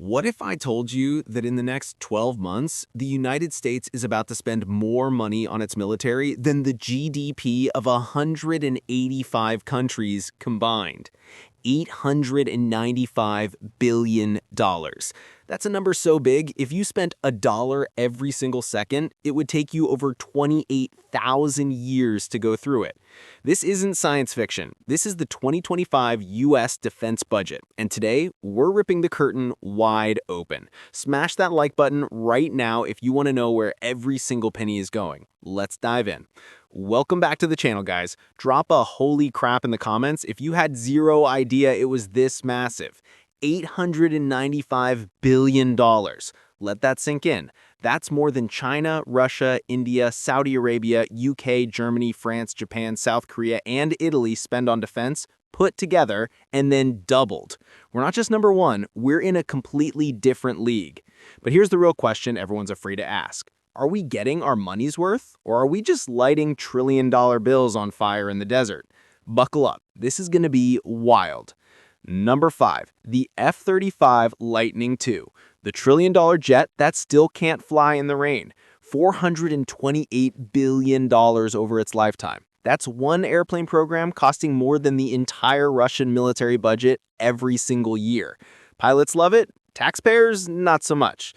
What if I told you that in the next 12 months, the United States is about to spend more money on its military than the GDP of 185 countries combined? $895 billion. That's a number so big, if you spent $1 every single second, it would take you over 28,000 years to go through it. This isn't science fiction. This is the 2025 US defense budget. And today, we're ripping the curtain wide open. Smash that like button right now if you want to know where every single penny is going. Let's dive in. Welcome back to the channel, guys. Drop a holy crap in the comments if you had zero idea it was this massive. $895 billion. Let that sink in. That's more than China, Russia, India, Saudi Arabia, UK, Germany, France, Japan, South Korea, and Italy spend on defense put together and then doubled. We're not just number one, we're in a completely different league. But here's the real question everyone's afraid to ask. Are we getting our money's worth, or are we just lighting trillion-dollar bills on fire in the desert? Buckle up. This is going to be wild. Number 5, the F-35 Lightning II, the trillion-dollar jet that still can't fly in the rain. $428 billion over its lifetime. That's one airplane program costing more than the entire Russian military budget every single year. Pilots love it, taxpayers not so much.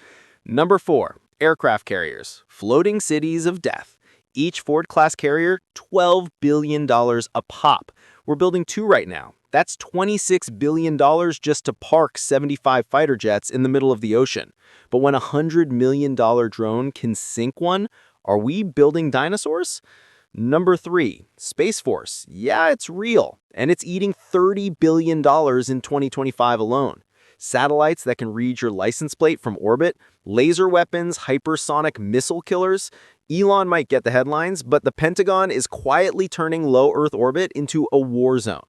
Number 4, aircraft carriers, floating cities of death. Each Ford-class carrier, $12 billion a pop. We're building 2 right now. That's $26 billion just to park 75 fighter jets in the middle of the ocean. But when a $100 million drone can sink one, are we building dinosaurs? Number 3, Space Force. Yeah, it's real, and it's eating $30 billion in 2025 alone. Satellites that can read your license plate from orbit, laser weapons, hypersonic missile killers. Elon might get the headlines, but the Pentagon is quietly turning low Earth orbit into a war zone.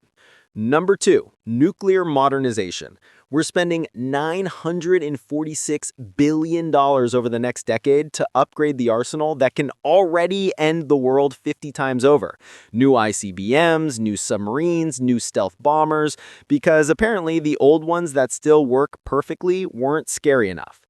Number 2, nuclear modernization. We're spending $946 billion over the next decade to upgrade the arsenal that can already end the world 50 times over. New ICBMs, new submarines, new stealth bombers, because apparently the old ones that still work perfectly weren't scary enough.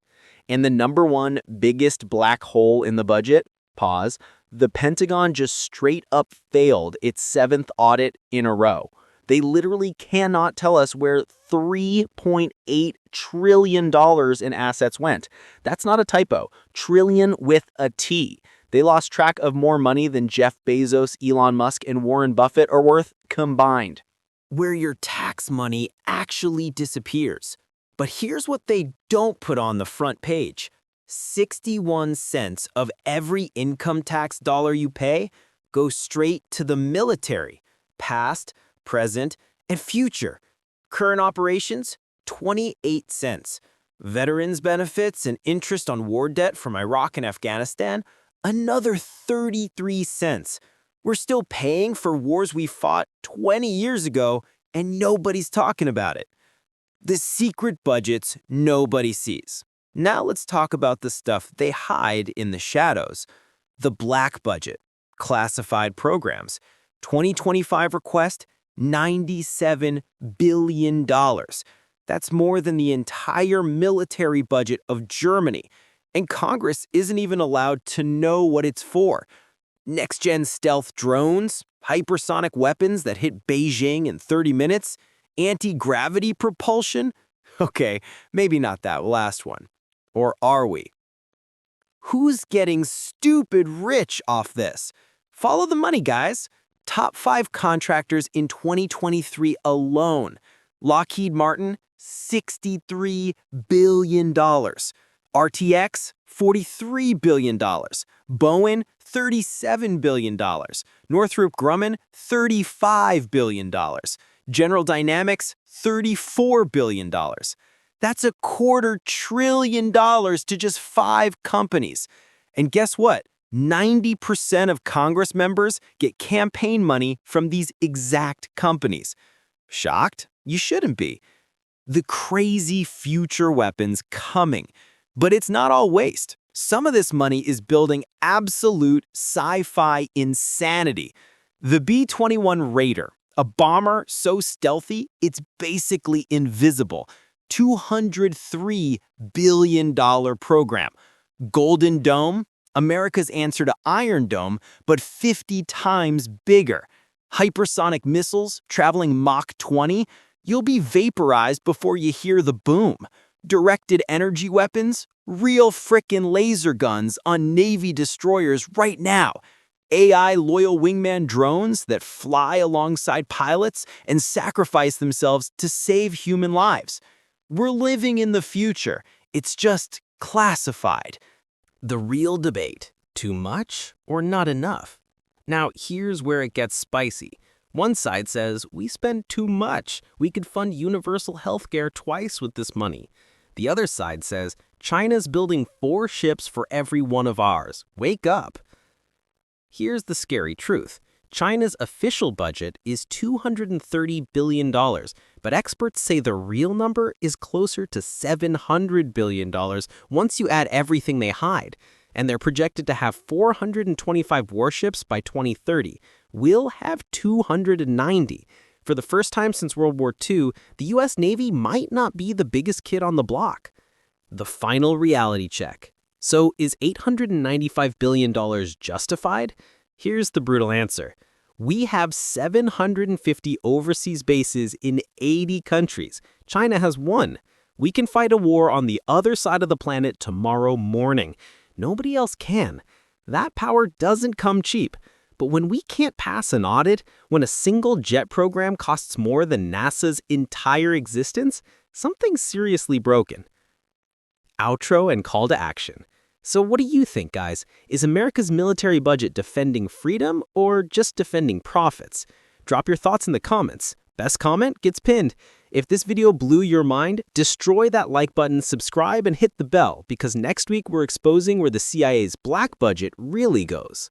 And the number 1 biggest black hole in the budget, pause, the Pentagon just straight up failed its 7th audit in a row. They literally cannot tell us where $3.8 trillion in assets went. That's not a typo. Trillion with a T. They lost track of more money than Jeff Bezos, Elon Musk, and Warren Buffett are worth combined. Where your tax money actually disappears. But here's what they don't put on the front page. 61 cents of every income tax dollar you pay goes straight to the military. Past, present, and future. Current operations, 28 cents. Veterans benefits and interest on war debt from Iraq and Afghanistan, another 33 cents. We're still paying for wars we fought 20 years ago, and nobody's talking about it. The secret budgets nobody sees. Now let's talk about the stuff they hide in the shadows. The black budget, classified programs, 2025 request, $97 billion. That's more than the entire military budget of Germany, and Congress isn't even allowed to know what it's for. Next-gen stealth drones, hypersonic weapons that hit Beijing in 30 minutes, anti-gravity propulsion? Okay, maybe not that last one. Or are we? Who's getting stupid rich off this? Follow the money, guys. Top 5 contractors in 2023 alone. Lockheed Martin, $63 billion. RTX, $43 billion. Boeing, $37 billion. Northrop Grumman, $35 billion. General Dynamics, $34 billion. That's $250 billion to just 5 companies. And guess what? 90% of Congress members get campaign money from these exact companies. Shocked? You shouldn't be. The crazy future weapons coming. But it's not all waste. Some of this money is building absolute sci-fi insanity. The B-21 Raider, a bomber so stealthy it's basically invisible. $203 billion program. Golden Dome, America's answer to Iron Dome, but 50 times bigger. Hypersonic missiles traveling Mach 20, you'll be vaporized before you hear the boom. Directed energy weapons, real frickin' laser guns on Navy destroyers right now. AI loyal wingman drones that fly alongside pilots and sacrifice themselves to save human lives. We're living in the future. It's just classified. The real debate, too much or not enough? Now, here's where it gets spicy. One side says, we spend too much. We could fund universal healthcare twice with this money. The other side says, China's building 4 ships for every one of ours. Wake up. Here's the scary truth. China's official budget is $230 billion, but experts say the real number is closer to $700 billion once you add everything they hide. And they're projected to have 425 warships by 2030. We'll have 290. For the first time since World War II, the U.S. Navy might not be the biggest kid on the block. The final reality check. So is $895 billion justified? Here's the brutal answer. We have 750 overseas bases in 80 countries. China has 1. We can fight a war on the other side of the planet tomorrow morning. Nobody else can. That power doesn't come cheap. But when we can't pass an audit, when a single jet program costs more than NASA's entire existence, something's seriously broken. Outro and call to action. So what do you think, guys? Is America's military budget defending freedom or just defending profits? Drop your thoughts in the comments. Best comment gets pinned. If this video blew your mind, destroy that like button, subscribe, and hit the bell, because next week we're exposing where the CIA's black budget really goes.